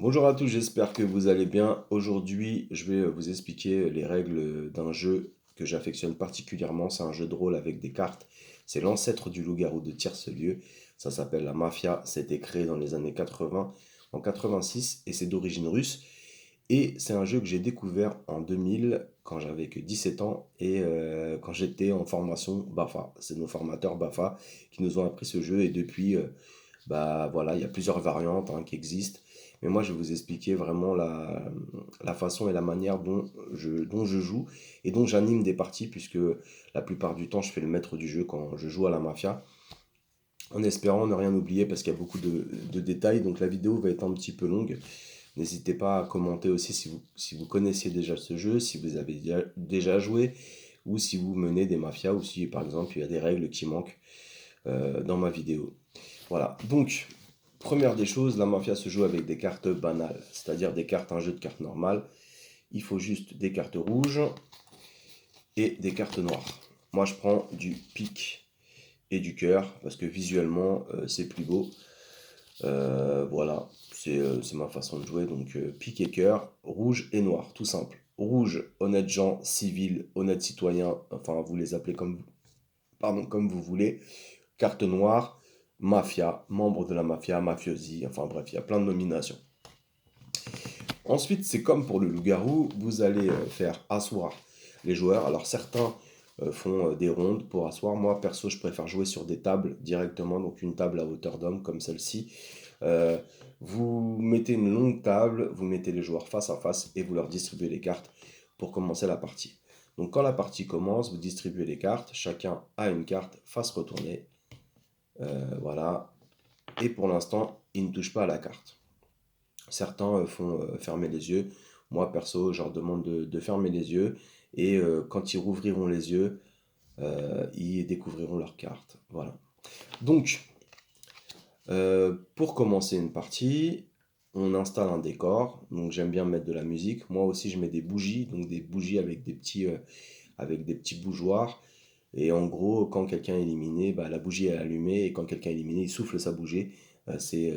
Bonjour à tous, j'espère que vous allez bien. Aujourd'hui, je vais vous expliquer les règles d'un jeu que j'affectionne particulièrement. C'est un jeu de rôle avec des cartes. C'est l'ancêtre du loup-garou de Tierce-Lieu. Ça s'appelle la Mafia. C'était créé dans les années 80, en 86, et c'est d'origine russe. Et c'est un jeu que j'ai découvert en 2000 quand j'avais que 17 ans et quand j'étais en formation BAFA. C'est nos formateurs BAFA qui nous ont appris ce jeu et depuis, bah voilà, il y a plusieurs variantes qui existent. Mais moi, je vais vous expliquer vraiment la façon et la manière dont je joue et dont j'anime des parties, puisque la plupart du temps, je fais le maître du jeu quand je joue à la mafia, en espérant ne rien oublier parce qu'il y a beaucoup de détails. Donc la vidéo va être un petit peu longue. N'hésitez pas à commenter aussi si vous connaissiez déjà ce jeu, si vous avez déjà joué, ou si vous menez des mafias, ou si par exemple il y a des règles qui manquent dans ma vidéo. Voilà, donc, première des choses, la mafia se joue avec des cartes banales, c'est-à-dire des cartes, un jeu de cartes normal. Il faut juste des cartes rouges et des cartes noires. Moi, je prends du pique et du cœur, parce que visuellement, c'est plus beau. Voilà, c'est ma façon de jouer, donc pique et cœur, rouge et noir, tout simple. Rouge, honnête gens, civil, honnête citoyen, enfin, vous les appelez comme vous voulez. Carte noire, mafia, membre de la mafia, mafiosi, enfin bref, il y a plein de nominations. Ensuite, c'est comme pour le loup-garou, vous allez faire asseoir les joueurs. Alors certains font des rondes pour asseoir. Moi, perso, je préfère jouer sur des tables directement, donc une table à hauteur d'homme comme celle-ci. Euh, Vous mettez une longue table, vous mettez les joueurs face à face et vous leur distribuez les cartes pour commencer la partie. Donc quand la partie commence, vous distribuez les cartes, chacun a une carte face retournée. Voilà. Et pour l'instant, il ne touche pas à la carte. Certains font fermer les yeux. Moi, perso, je leur demande de fermer les yeux. Et quand ils rouvriront les yeux, ils découvriront leur carte. Voilà. Donc, pour commencer une partie, on installe un décor. Donc, j'aime bien mettre de la musique. Moi aussi, je mets des bougies. Donc, des bougies avec des petits bougeoirs. Et en gros, quand quelqu'un est éliminé, bah, la bougie est allumée. Et quand quelqu'un est éliminé, il souffle sa bougie. C'est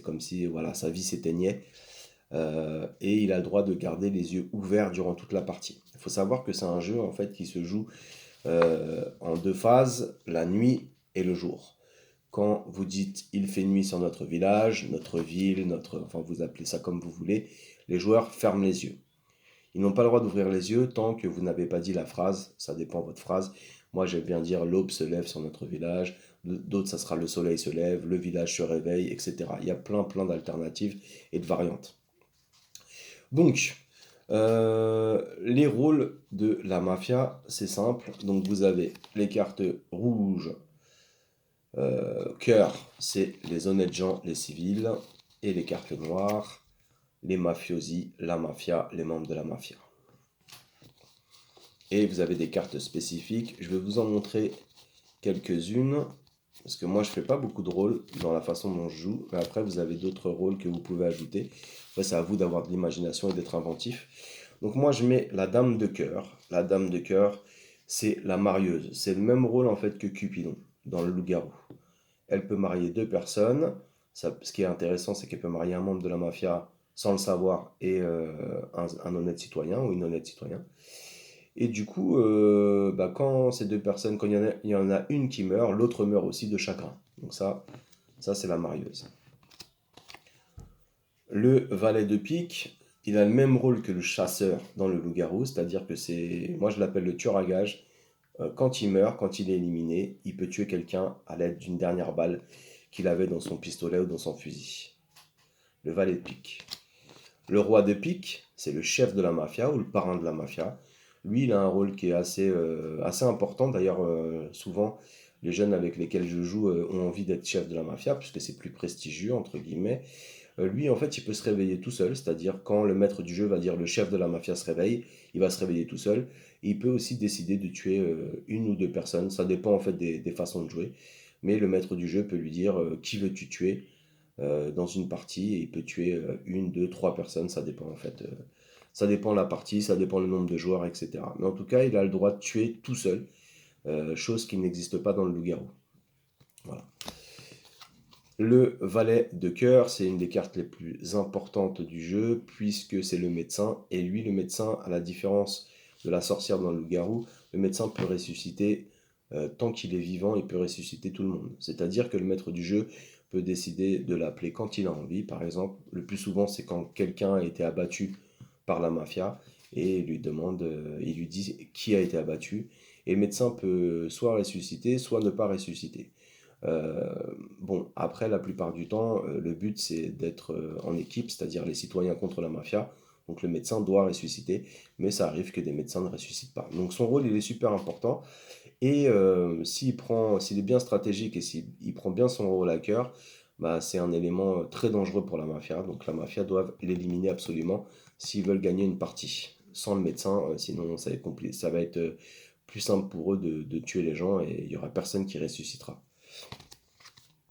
comme si voilà, sa vie s'éteignait. Et il a le droit de garder les yeux ouverts durant toute la partie. Il faut savoir que c'est un jeu en fait qui se joue en deux phases, la nuit et le jour. Quand vous dites il fait nuit sur notre village, notre ville, enfin vous appelez ça comme vous voulez, les joueurs ferment les yeux. Ils n'ont pas le droit d'ouvrir les yeux tant que vous n'avez pas dit la phrase, ça dépend de votre phrase. Moi j'aime bien dire l'aube se lève sur notre village, d'autres ça sera le soleil se lève, le village se réveille, etc. Il y a plein d'alternatives et de variantes. Donc, les rôles de la mafia, c'est simple. Donc, vous avez les cartes rouges, cœur, c'est les honnêtes gens, les civils, et les cartes noires, les mafiosi, la mafia, les membres de la mafia. Et vous avez des cartes spécifiques. Je vais vous en montrer quelques-unes, parce que moi je fais pas beaucoup de rôles dans la façon dont je joue, mais après vous avez d'autres rôles que vous pouvez ajouter. Après c'est à vous d'avoir de l'imagination et d'être inventif. Donc moi je mets la dame de cœur. La dame de cœur, c'est la marieuse. C'est le même rôle en fait que Cupidon dans le loup-garou. Elle peut marier deux personnes. Ça, ce qui est intéressant, c'est qu'elle peut marier un membre de la mafia sans le savoir et un honnête citoyen ou une honnête citoyen. Et du coup, bah, quand ces deux personnes, quand il y en a une qui meurt, l'autre meurt aussi de chagrin. Donc ça c'est la marieuse. Le valet de pique, il a le même rôle que le chasseur dans le loup-garou, c'est-à-dire que moi je l'appelle le tueur à gage. Quand il meurt, quand il est éliminé, il peut tuer quelqu'un à l'aide d'une dernière balle qu'il avait dans son pistolet ou dans son fusil. Le valet de pique. Le roi de pique, c'est le chef de la mafia ou le parrain de la mafia. Lui, il a un rôle qui est assez important. D'ailleurs, souvent, les jeunes avec lesquels je joue ont envie d'être chef de la mafia, puisque c'est plus prestigieux, entre guillemets. Lui, en fait, il peut se réveiller tout seul, c'est-à-dire quand le maître du jeu va dire le chef de la mafia se réveille, il va se réveiller tout seul. Et il peut aussi décider de tuer une ou deux personnes, ça dépend en fait des façons de jouer. Mais le maître du jeu peut lui dire qui veux-tu tuer dans une partie et il peut tuer une, deux, trois personnes, ça dépend en fait. Ça dépend la partie, ça dépend le nombre de joueurs, etc. Mais en tout cas, il a le droit de tuer tout seul, chose qui n'existe pas dans le loup-garou. Voilà. Le valet de cœur, c'est une des cartes les plus importantes du jeu, puisque c'est le médecin. Et lui, le médecin, à la différence de la sorcière dans le loup-garou, le médecin peut ressusciter, tant qu'il est vivant, il peut ressusciter tout le monde. C'est-à-dire que le maître du jeu peut décider de l'appeler quand il a envie. Par exemple, le plus souvent, c'est quand quelqu'un a été abattu par la mafia, et il lui demande, il lui dit qui a été abattu. Et le médecin peut soit ressusciter, soit ne pas ressusciter. Euh, bon, après, la plupart du temps, le but c'est d'être en équipe, c'est-à-dire les citoyens contre la mafia. Donc le médecin doit ressusciter, mais ça arrive que des médecins ne ressuscitent pas. Donc son rôle, il est super important. Et s'il est bien stratégique et s'il prend bien son rôle à cœur, bah, c'est un élément très dangereux pour la mafia. Donc la mafia doit l'éliminer absolument s'ils veulent gagner une partie. Sans le médecin, sinon ça va être ça va être plus simple pour eux de tuer les gens et il n'y aura personne qui ressuscitera.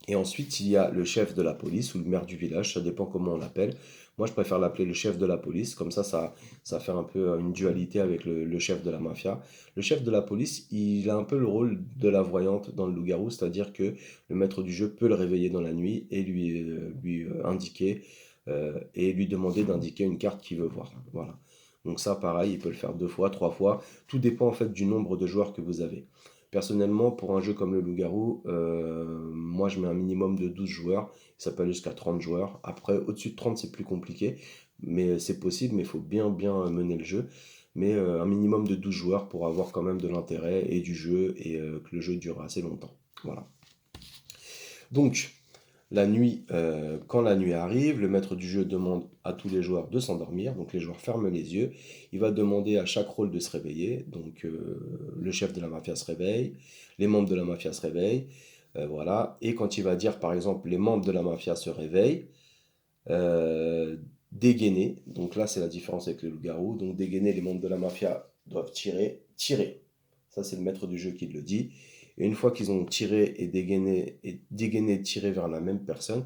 Et ensuite, il y a le chef de la police ou le maire du village, ça dépend comment on l'appelle. Moi, je préfère l'appeler le chef de la police, comme ça fait un peu une dualité avec le chef de la mafia. Le chef de la police, il a un peu le rôle de la voyante dans le loup-garou, c'est-à-dire que le maître du jeu peut le réveiller dans la nuit et lui indiquer et lui demander d'indiquer une carte qu'il veut voir. Voilà. Donc ça, pareil, il peut le faire 2 fois, 3 fois. Tout dépend en fait du nombre de joueurs que vous avez. Personnellement, pour un jeu comme le Loup-Garou, moi je mets un minimum de 12 joueurs. Ça peut aller jusqu'à 30 joueurs. Après, au-dessus de 30, c'est plus compliqué. Mais c'est possible, mais il faut bien mener le jeu. Mais un minimum de 12 joueurs pour avoir quand même de l'intérêt et du jeu et que le jeu dure assez longtemps. Voilà. Donc, la nuit, quand la nuit arrive, le maître du jeu demande à tous les joueurs de s'endormir. Donc les joueurs ferment les yeux. Il va demander à chaque rôle de se réveiller. Donc le chef de la mafia se réveille, les membres de la mafia se réveillent. Voilà. Et quand il va dire, par exemple, les membres de la mafia se réveillent, euh, dégainer. Donc là, c'est la différence avec le loup-garou. Donc dégainer, les membres de la mafia doivent tirer. Ça, c'est le maître du jeu qui le dit. Et une fois qu'ils ont tiré et tiré vers la même personne,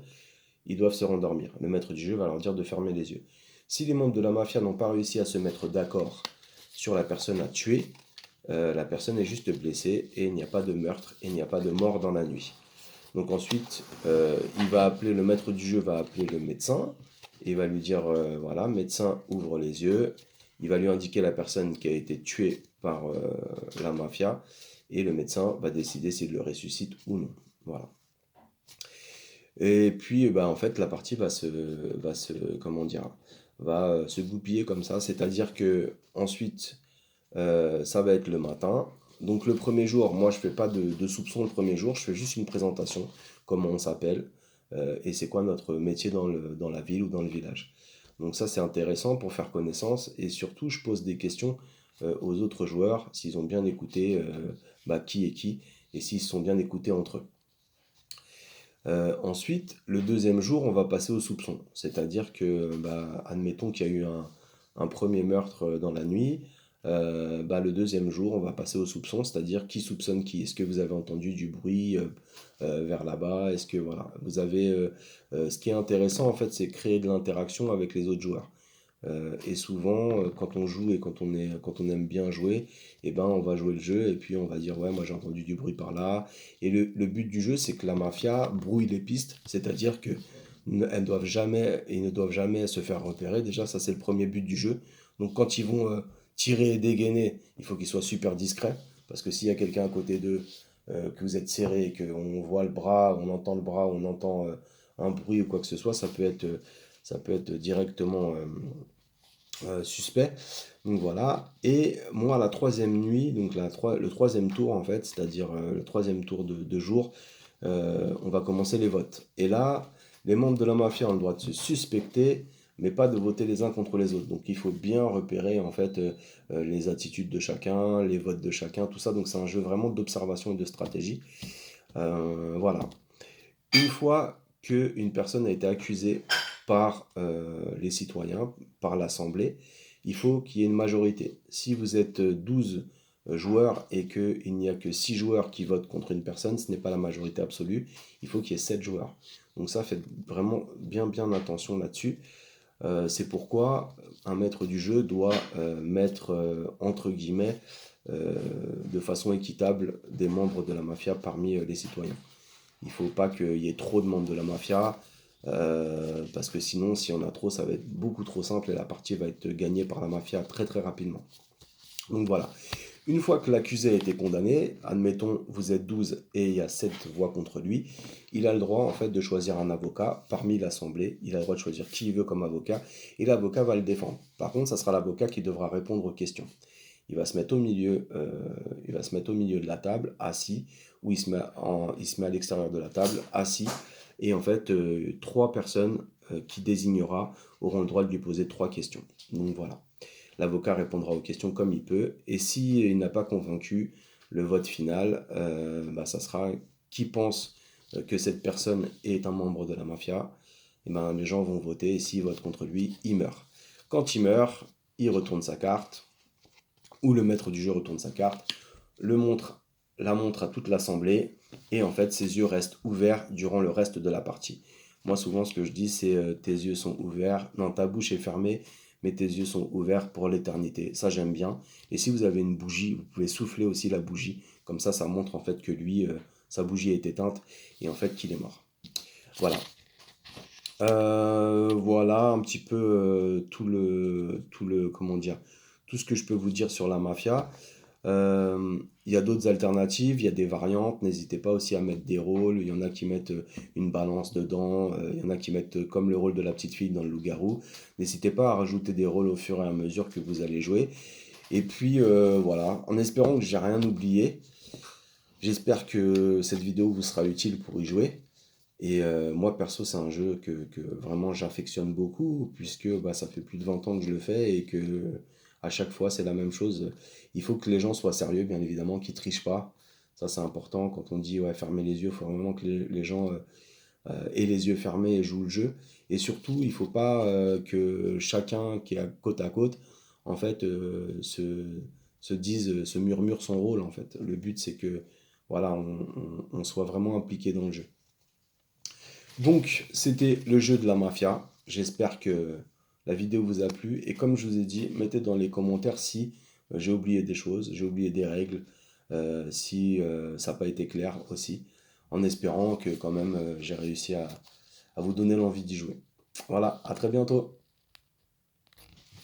ils doivent se rendormir. Le maître du jeu va leur dire de fermer les yeux. Si les membres de la mafia n'ont pas réussi à se mettre d'accord sur la personne à tuer, la personne est juste blessée et il n'y a pas de meurtre et il n'y a pas de mort dans la nuit. Donc ensuite, le maître du jeu va appeler le médecin et il va lui dire, voilà, médecin, ouvre les yeux. Il va lui indiquer la personne qui a été tuée par la mafia et le médecin va décider s'il le ressuscite ou non. Voilà. Et puis, bah, en fait, la partie comment dire, va se goupiller comme ça. C'est-à-dire que ensuite, ça va être le matin. Donc le premier jour, moi je fais pas de soupçon le premier jour, je fais juste une présentation, comment on s'appelle, et c'est quoi notre métier dans la ville ou dans le village. Donc ça c'est intéressant pour faire connaissance, et surtout je pose des questions aux autres joueurs, s'ils ont bien écouté qui est qui, et s'ils se sont bien écoutés entre eux. Ensuite, le deuxième jour, on va passer au soupçon. C'est-à-dire que, admettons qu'il y a eu un premier meurtre dans la nuit. Le deuxième jour, on va passer au soupçon, c'est-à-dire qui soupçonne qui. Est-ce que vous avez entendu du bruit vers là-bas? Est-ce que, voilà, vous avez... ce qui est intéressant, en fait, c'est créer de l'interaction avec les autres joueurs. Et souvent, quand on joue et quand on aime bien jouer, eh ben, on va jouer le jeu et puis on va dire ouais, moi j'ai entendu du bruit par là. Et le but du jeu, c'est que la mafia brouille les pistes, c'est-à-dire que ils ne doivent jamais se faire repérer. Déjà, ça c'est le premier but du jeu. Donc quand ils vont tirer et dégainer, il faut qu'ils soient super discrets parce que s'il y a quelqu'un à côté d'eux, que vous êtes serré, qu'on voit le bras, le bras, on entend un bruit ou quoi que ce soit, ça peut être directement suspect. Donc voilà. Et moi, la troisième nuit, donc le troisième tour en fait, c'est-à-dire le troisième tour de jour, on va commencer les votes. Et là, les membres de la mafia ont le droit de se suspecter, mais pas de voter les uns contre les autres. Donc il faut bien repérer en fait les attitudes de chacun, les votes de chacun, tout ça. Donc c'est un jeu vraiment d'observation et de stratégie. Voilà. Une fois qu'une personne a été accusée par les citoyens, par l'Assemblée, il faut qu'il y ait une majorité. Si vous êtes 12 joueurs et qu'il n'y a que 6 joueurs qui votent contre une personne, ce n'est pas la majorité absolue, il faut qu'il y ait 7 joueurs. Donc ça, faites vraiment bien attention là-dessus. C'est pourquoi un maître du jeu doit mettre, entre guillemets, de façon équitable des membres de la mafia parmi les citoyens. Il faut pas qu'il y ait trop de membres de la mafia, parce que sinon, si on a trop, ça va être beaucoup trop simple et la partie va être gagnée par la mafia très très rapidement. Donc voilà. Une fois que l'accusé a été condamné, admettons vous êtes 12 et il y a 7 voix contre lui, il a le droit en fait de choisir un avocat parmi l'assemblée, il a le droit de choisir qui il veut comme avocat et l'avocat va le défendre. Par contre, ça sera l'avocat qui devra répondre aux questions. Il va se mettre au milieu, il va se mettre au milieu de la table, assis, ou il se met à l'extérieur de la table, assis, et en fait, trois personnes qui désignera auront le droit de lui poser trois questions. Donc voilà. L'avocat répondra aux questions comme il peut, et s'il n'a pas convaincu, le vote final, ça sera qui pense que cette personne est un membre de la mafia, et ben, les gens vont voter, et s'ils votent contre lui, il meurt. Quand il meurt, il retourne sa carte, ou le maître du jeu retourne sa carte, la montre à toute l'assemblée, et en fait ses yeux restent ouverts durant le reste de la partie. Moi souvent ce que je dis c'est tes yeux sont ouverts, non ta bouche est fermée, mais tes yeux sont ouverts pour l'éternité. Ça j'aime bien. Et si vous avez une bougie, vous pouvez souffler aussi la bougie, comme ça montre en fait que lui, sa bougie est éteinte, et en fait qu'il est mort. Voilà. Voilà un petit peu comment dire, tout ce que je peux vous dire sur la mafia. Il y a d'autres alternatives, il y a des variantes. N'hésitez pas aussi à mettre des rôles. Il y en a qui mettent une balance dedans. Il y en a qui mettent comme le rôle de la petite fille dans le loup-garou. N'hésitez pas à rajouter des rôles au fur et à mesure que vous allez jouer. Et puis voilà, en espérant que j'ai rien oublié. J'espère que cette vidéo vous sera utile pour y jouer. Et moi, perso, c'est un jeu que vraiment j'affectionne beaucoup, puisque ça fait plus de 20 ans que je le fais et que à chaque fois, c'est la même chose. Il faut que les gens soient sérieux, bien évidemment, qu'ils trichent pas. Ça, c'est important. Quand on dit ouais, fermez les yeux, il faut vraiment que les gens aient les yeux fermés et jouent le jeu. Et surtout, il faut pas que chacun qui est côte à côte, en fait, se murmure son rôle, en fait. Le but, c'est que voilà, on soit vraiment impliqué dans le jeu. Donc, c'était le jeu de la mafia. J'espère que la vidéo vous a plu. Et comme je vous ai dit, mettez dans les commentaires si j'ai oublié des choses, j'ai oublié des règles, si ça n'a pas été clair aussi, en espérant que quand même j'ai réussi à vous donner l'envie d'y jouer. Voilà, à très bientôt.